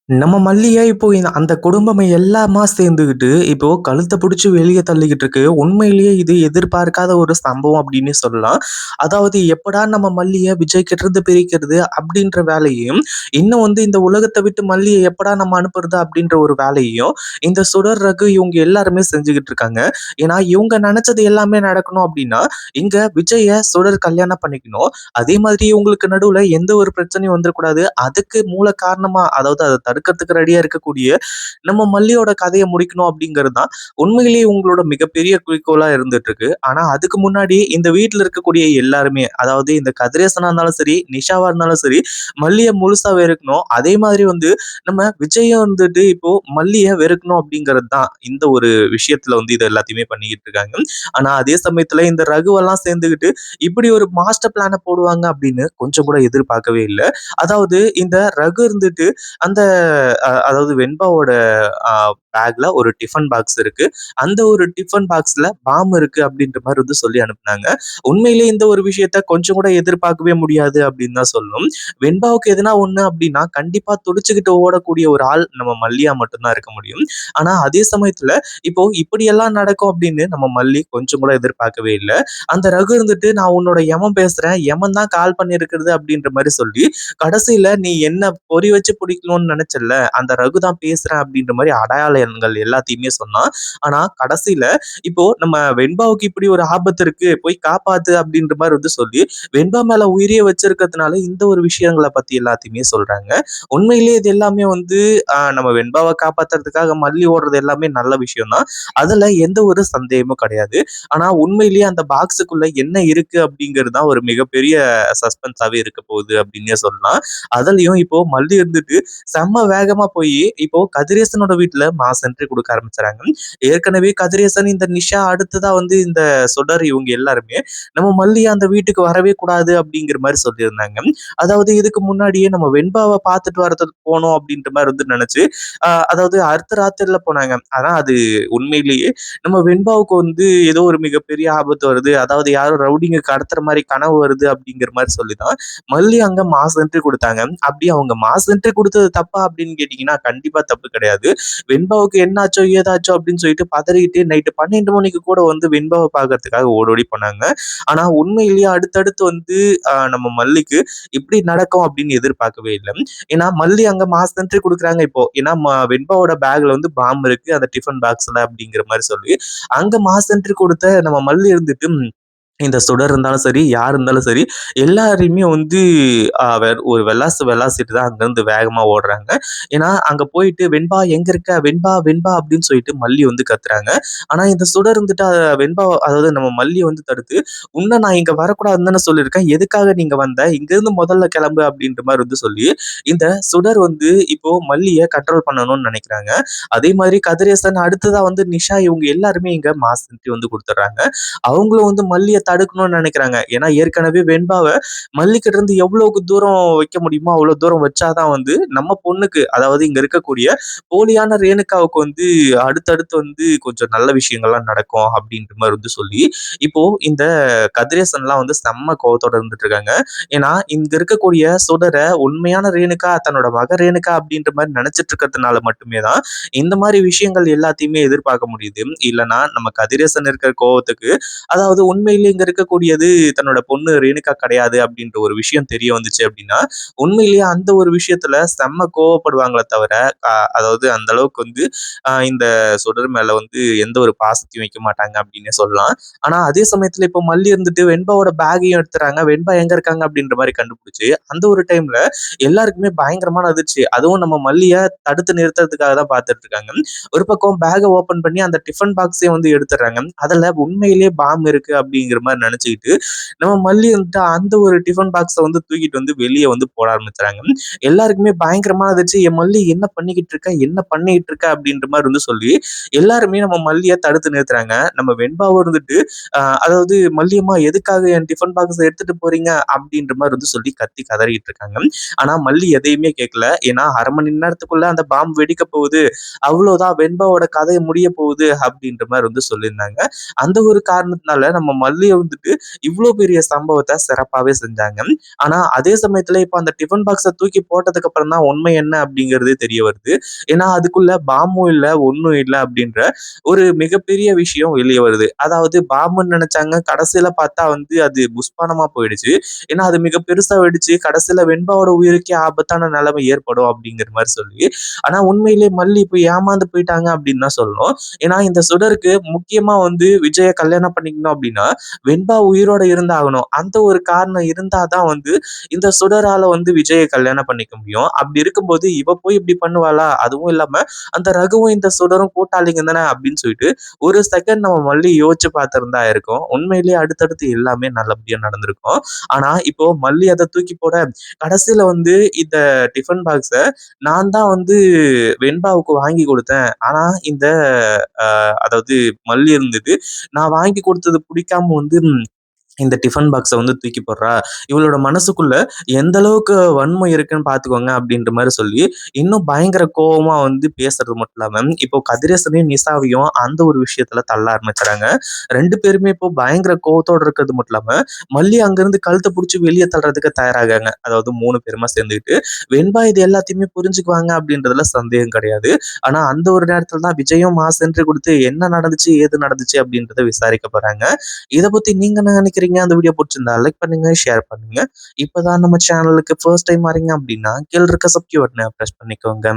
நம்ம மல்லிய இப்போ அந்த குடும்பமே எல்லாமா சேர்ந்துகிட்டு, இப்போ கழுத்த புடிச்சு வெளிய தள்ளிக்கிட்டு இருக்கு. உண்மையிலேயே இது எதிர்பார்க்காத ஒரு சம்பவம் அப்டின்னே சொல்லலாம். அதாவது எப்படா நம்ம மல்லிய விஜய் கிட்டருந்து பிரிக்கிறது அப்டின்ற வேலையையும், இன்னும் இந்த உலகத்த விட்டு மல்லிய எப்படா நம்ம அனுப்புறது அப்டின்ற ஒரு வேலையையும், இந்த சுடர், ரகு இவங்க எல்லாருமே செஞ்சுகிட்டு இருக்காங்க. ஏன்னா, இவங்க நெனச்சது எல்லாமே நடக்கணும் அப்டின்னா, இங்க விஜய சுடர் கல்யாணம் பண்ணிக்கணும். அதே மாதிரி இவங்களுக்கு நடுவுல எந்த ஒரு பிரச்சனையும் வந்துரக்கூடாது. அதுக்கு மூல காரணமா அதாவது அத தடுக்கிறதுக்கு ரெடியா இருக்கக்கூடிய நம்ம மல்லியோட கதைய முடிக்கணும் அப்படிங்கிறது தான் உண்மையிலேயே உங்களோட மிகப்பெரிய குறிக்கோளா இருந்துட்டு இருக்கு. ஆனா அதுக்கு முன்னாடி இந்த வீட்ல இருக்கக்கூடிய எல்லாருமே, அதாவது இந்த கதிரேசனா இருந்தாலும் சரி, நிஷாவா இருந்தாலும் சரி, மல்லிய முழுசா வெறுக்கணும். அதே மாதிரி நம்ம விஜயும் இப்போ மல்லிய வெறுக்கணும் அப்படிங்கிறது தான் இந்த ஒரு விஷயத்துல இது எல்லாத்தையுமே பண்ணிக்கிட்டு இருக்காங்க. ஆனா அதே சமயத்துல இந்த ரகுவெல்லாம் சேர்ந்துகிட்டு இப்படி ஒரு மாஸ்டர் பிளான போடுவாங்க அப்படின்னு கொஞ்சம் கூட எதிர்பார்க்கவே இல்ல. அதாவது இந்த ரகு அந்த அதாவது வெண்பாவோட அ பேக்ல ஒரு டிஃபன் பாக்ஸ் இருக்கு. அந்த ஒரு டிஃபன் பாக்ஸ்ல பாம் இருக்கு அப்படின்ற மாரி சொல்லி அனுப்புனாங்க. உண்மையிலேயே இந்த ஒரு விஷயத்த கொஞ்சம் கூட எதிர்பார்க்கவே முடியாது அப்படின்னு தான் சொல்லணும். வெண்பாவுக்கு எதுனா ஒண்ணு அப்படின்னா, கண்டிப்பா துடிச்சுக்கிட்டு ஓடக்கூடிய ஒரு ஆள் நம்ம மல்லியா மட்டும் தான் இருக்க முடியும். ஆனா அதே சமயத்துல இப்போ இப்படியெல்லாம் நடக்கும் அப்படின்னு நம்ம மல்லி கொஞ்சம் கூட எதிர்பார்க்கவே இல்ல. அந்த ரகு நான் உன்னோட எமன் பேசுறேன். எமன் தான் கால் பண்ணியிருக்கிறது அப்படின்ற மாரி சொல்லி, கடைசியில நீ என்ன பொறி வச்சு பிடிக்கணும்னு நினைச்சல்ல, அந்த ரகு தான் பேசுறேன் அப்படின்ற மாரி அடையாள எண்கள் எல்லாத்தையுமே சொன்னான். ஆனா கடைசியில இப்போ நம்ம வெண்பாவுக்கு இப்படி ஒரு ஆபத்து இருக்கு, போய் காப்பாத்து அப்படின்ற மாரி சொல்லி, வெண்பா மேல உயிரையே வச்சிருக்கிறதுனால இந்த ஒரு விஷயங்கள பத்தி எல்லாத்தையுமே சொல்றாங்க. உண்மையிலேயே இது எல்லாமே நம்ம வெண்பாவ காப்பாத்துறதுக்காக மல்லி ஓடுறது எல்லாமே நல்ல விஷயம் தான். அதுல எந்த ஒரு சந்தேகமும் கிடையாது. ஆனா உண்மையிலேயே அந்த பாக்ஸுக்குள்ள என்ன இருக்கு அப்படிங்கிறது தான் ஒரு மிகப்பெரிய சஸ்பென்ஸாவே இருக்க போகுது அப்படின்னே சொல்லலாம். அதுலயும் இப்போ மல்லி செம்ம வேகமா போய் இப்போ கதிரேசனோட வீட்ல மாஸ் என்ட்ரி குடுக்க ஆரம்பிச்சுறாங்க. ஏற்கனவே கதிரேசன், இந்த நிஷா அடுத்ததா இந்த சுடர் இவங்க எல்லாருமே நம்ம மல்லி அந்த வீட்டுக்கு வரவே கூடாது அப்படிங்கிற மாரி சொல்லியிருந்தாங்க. அதாவது இதுக்கு முன்னாடியே நம்ம வெண்பாவ பார்த்துட்டு வரதுக்கு போனோம் அப்படின்ற மாரி நெனச்சு, அதாவது அடுத்த ராத்திரில போனாங்க. ஆனா அது உண்மையிலேயே நம்ம வெண்பாவுக்கு ஏதோ ஒரு மிகப்பெரிய ஆபத்து வருது. அதாவது யாரோ ரவுடிங்க கடத்துற மாரி கனவு வருது அப்படிங்கிற மாரி சொல்லி தான் மல்லி அங்க மாஸ் என்ட்ரி குடுத்தாங்க. அப்படி அவங்க மாஸ் என்ட்ரி குடுத்தது தப்பா அப்படின்னு கேட்டீங்கன்னா, கண்டிப்பா தப்பு கிடையாது. வெண்பாவுக்கு என்னாச்சோ, ஏதாச்சோ அப்படின்னு சொல்லிட்டு பதறிட்டு நைட்டு 12 மணிக்கு கூட வெண்பாவ பார்க்கறதுக்காக ஓடோடி போனாங்க. ஆனா உண்மையிலேயே அடுத்தடுத்து நம்ம மல்லிக்கு இப்படி நடக்கும் அப்படின்னு எதிர்பார்க்கவே இல்ல. ஏன்னா மல்லி அங்க மாஸ் என்ட்ரி குடுக்குறாங்க இப்போ. ஏன்னா வெண்பாவோட பேக்ல பாம் இருக்கு அந்த டிஃபன் பாக்ஸ்ல அப்படிங்கிற மாரி சொல்லி, அங்க மாஸ் என்ட்ரி குடுத்த நம்ம மல்லி இந்த சுடர் இருந்தாலும் சரி, யார் இருந்தாலும் சரி, எல்லாரையுமே ஒரு வெளாசிட்டு தான் அங்கருந்து வேகமா ஓடுறாங்க. ஏன்னா, அங்க போயிட்டு "வெண்பா எங்க இருக்க? வெண்பா, வெண்பா" அப்படின்னு சொல்லிட்டு மல்லி கத்துறாங்க. ஆனா, இந்த சுடர் வெண்பா அதாவது நம்ம மல்லிய தடுத்து, "உன்ன நான் இங்க வரக்கூடாதுன்னு தானே சொல்லியிருக்கேன். எதுக்காக நீங்க வந்த? இங்கருந்து முதல்ல கிளம்பு" அப்படின்ற மாரி சொல்லி, இந்த சுடர் இப்போ மல்லிய கண்ட்ரோல் பண்ணணும்னு நெனைக்கிறாங்க. அதே மாதிரி கதிரேசன் அடுத்ததா நிஷா இவங்க எல்லாருமே இங்க மாஸ் என்ட்ரி குடுத்துடுறாங்க. அவங்களும் மல்லிய தடுக்கணும்னு நினைக்கிறாங்க. ஏன்னா ஏற்கனவே வெண்பாவ மல்லிகிட்ட இருந்து எவ்வளவுக்கு தூரம் வைக்க முடியுமோ, அவ்வளவு தூரம் வச்சாதான் நம்ம பொண்ணுக்கு, அதாவது இங்க இருக்கக்கூடிய போலியான ரேணுகாவுக்கு அடுத்தடுத்து கொஞ்சம் நல்ல விஷயங்கள்லாம் நடக்கும் அப்படின்ற மாரி சொல்லி, இப்போ இந்த கதிரேசன்லாம் செம்ம கோவத்தோட இருந்துட்டு இருக்காங்க. ஏன்னா இங்க இருக்கக்கூடிய சுடர உண்மையான ரேணுகா தன்னோட மக ரேணுகா அப்படின்ற மாரி நினைச்சிட்டு இருக்கிறதுனால மட்டுமே தான் இந்த மாரி விஷயங்கள் எல்லாத்தையுமே எதிர்பார்க்க முடியுது. இல்லன்னா நம்ம கதிரேசன் இருக்கிற கோவத்துக்கு, அதாவது உண்மையிலேயே இங்க இருக்கக்கூடியது தன்னோட பொண்ணு ரேணுகா கிடையாது அப்படின்ற ஒரு விஷயம் தெரிய வந்துச்சு அப்படின்னா, உண்மையிலேயே அந்த ஒரு விஷயத்துல செம்ம கோவப்படுவாங்களே தவிர, அதாவது அந்த அளவுக்கு இந்த சுடர் மேல எந்த ஒரு பாசத்தையும் வைக்க மாட்டாங்க அப்படின்னே சொல்லலாம். ஆனா அதே சமயத்துல இப்போ மல்லி வெண்பாவோட பேக்கையும் எடுத்துறாங்க. வெண்பா எங்க இருக்காங்க அப்படின்ற மாரி கண்டுபிடிச்சு, அந்த ஒரு டைம்ல எல்லாருக்குமே பயங்கரமான அதிர்ச்சி. அதுவும் நம்ம மல்லிய தடுத்து நிறுத்துறதுக்காக தான் பார்த்துட்டு இருக்காங்க. ஒரு பக்கம் பேக்க ஓப்பன் பண்ணி அந்த டிஃபன் பாக்ஸையும் எடுத்துடுறாங்க. அதுல உண்மையிலேயே பாம் இருக்கு அப்படிங்கிற மாரி நினைச்சுக்கிட்டு, நம்ம மல்லி அந்த ஒரு டிஃபன் பாக்ஸ தூக்கிட்டு வெளிய போட ஆரம்பிச்சுறாங்க. எல்லாருக்குமே பயங்கரமா இருந்துச்சு. "என் மல்லி என்ன பண்ணிக்கிட்டு இருக்க? என்ன பண்ணிக்கிட்டு இருக்க?" அப்படின்ற மாரி சொல்லி, எல்லாருமே நம்ம மல்லிய தடுத்து நிறுத்துறாங்க. நம்ம வெண்பாவும் அதாவது "மல்லியம்மா எதுக்காக என் டிஃபன் பாக்ஸ எடுத்துட்டு போறீங்க?" அப்படின்ற மாரி சொல்லி கத்தி கதறிட்டு இருக்காங்க. ஆனா மல்லி எதையுமே கேட்கல. ஏன்னா 1/2 மணி நேரத்துக்குள்ள அந்த பாம் வெடிக்க போகுது. அவ்வளோதான் வெண்பாவோட கதை முடிய போகுது அப்படின்ற மாரி சொல்லியிருந்தாங்க. அந்த ஒரு காரணத்தினால நம்ம மல்லி வந்துட்டு இவ்ளோ பெரிய சம்பவத்த சிறப்பாவே செஞ்சாங்க. ஆனா, அதே சமயத்துல இப்ப அந்த டிஃபன் பாக்ஸ தூக்கி போட்டதுக்கு அப்புறம் தான் உண்மை என்ன அப்படிங்கிறதே தெரிய வருது. ஏன்னா, அதுக்குள்ள பாம்பும் இல்ல, ஒண்ணும் இல்ல அப்படின்ற ஒரு மிகப்பெரிய விஷயம் வெளிய வருது. அதாவது பாம்புன்னு நெனச்சாங்க. கடைசியில பார்த்தா வந்து அது புஷ்பானமா போயிடுச்சு. ஏன்னா, அது மிக பெருசா வெடிச்சு கடைசியில வெண்பாவோட உயிருக்கே ஆபத்தான நிலைமை ஏற்படும் அப்படிங்கிற மாரி சொல்லி. ஆனா, உண்மையிலேயே மல்லி இப்ப ஏமாந்து போயிட்டாங்க அப்படின்னு தான் சொல்லணும். ஏன்னா, இந்த சுடருக்கு முக்கியமா வந்து விஜய கல்யாணம் பண்ணிக்கணும் அப்படின்னா, வெண்பா உயிரோட இருந்தாகணும். அந்த ஒரு காரணம் இருந்தா தான் வந்து இந்த சுடரால வந்து விஜய கல்யாணம் பண்ணிக்க முடியும். அப்படி இருக்கும்போது இவ போய் இப்படி பண்ணுவாளா? அதுவும் இல்லாம அந்த ரகுவும் இந்த சுடரும் கூட்டாளிங்க தானே அப்படின்னு சொல்லிட்டு ஒரு செகண்ட் நம்ம மல்லி யோசிச்சு பார்த்திருந்தா இருக்கும். உண்மையிலேயே அடுத்தடுத்து எல்லாமே நல்லபடியா நடந்திருக்கும். ஆனா இப்போ மல்லி அத தூக்கி போட கடைசியில வந்து இந்த டிஃபன் பாக்ஸ நான் தான் வந்து வெண்பாவுக்கு வாங்கி குடுத்தேன். ஆனா இந்த அதாவது மல்லி இருந்தது. நான் வாங்கி குடுத்தது பிடிக்காம வந்து இந்த டிஃபன் பாக்ஸ வந்து தூக்கி போடுறா. இவளோட மனசுக்குள்ள எந்த அளவுக்கு வன்மை இருக்குன்னு பார்த்துக்கோங்க அப்படின்ற மாரி சொல்லி, இன்னும் பயங்கர கோவமா வந்து பேசுறது மட்டும் இல்லாம, இப்போ கதிரேசனையும், நிஷாவையும் அந்த ஒரு விஷயத்துல தள்ள ஆரம்பிச்சுறாங்க. 2 பேருமே இப்போ பயங்கர கோவத்தோட இருக்கிறது மட்டும் இல்லாம, மல்லி அங்கிருந்து கழுத்த புடிச்சு வெளிய தள்றதுக்கு தயாராகாங்க. அதாவது 3 பேருமா சேர்ந்துக்கிட்டு. வெண்பா இது எல்லாத்தையுமே புரிஞ்சுக்குவாங்க அப்படின்றதுல சந்தேகம் கிடையாது. ஆனா அந்த ஒரு நேரத்துல தான் விஜயும் மாஸ் என்ட்ரி குடுத்து என்ன நடந்துச்சு, ஏது நடந்துச்சு அப்படின்றத விசாரிக்க போறாங்க. இத பத்தி நீங்க என்ன நினைக்கிறீங்க? அந்த வீடியோ புடிச்சிருந்தா லைக் பண்ணுங்க, ஷேர் பண்ணுங்க. இப்பதான் நம்ம சேனலுக்கு ஃபர்ஸ்ட் டைம் வரீங்க அப்படின்னா, கீழ இருக்க சப்ஸ்கிரைப் பட்டன பிரஸ் பண்ணிக்கோங்க.